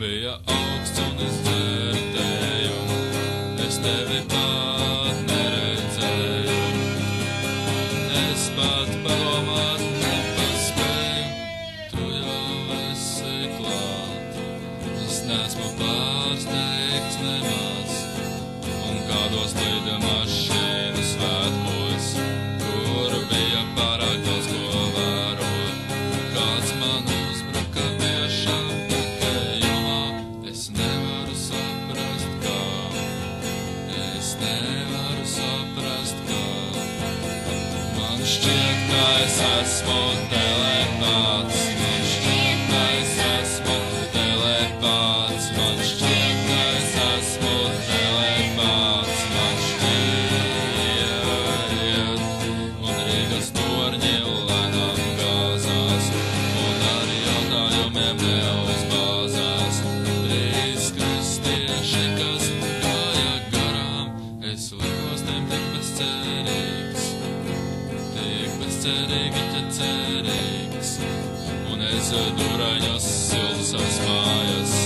bija augsts un es dzirdēju, es tevi pat neredzēju. Es pat padomāt nepaspēju, tu jau esi klāt. Es neesmu pārsteigts nemaz, un kādos lidmašīnu svētkos, kur bija pārāk daudz ko vērot. Kāds man uzbruka tiešām tikējumā, es nevaru saprast kā, es nevaru saprast kā. Man šķiet, ka es esmu telepāts, man šķiet, ka es esmu telepāts, man šķiet, ka es esmu telepāts, man šķiet, un Rīgas torņi lēnām gāzās, un ar jautājumiem neuzbāzās. Trīs kristieši, kas gāja garām, es likos tiem tik bezcerīgs, cerīgi, ķecerīgs, un es dūraņos sildu savas mājas.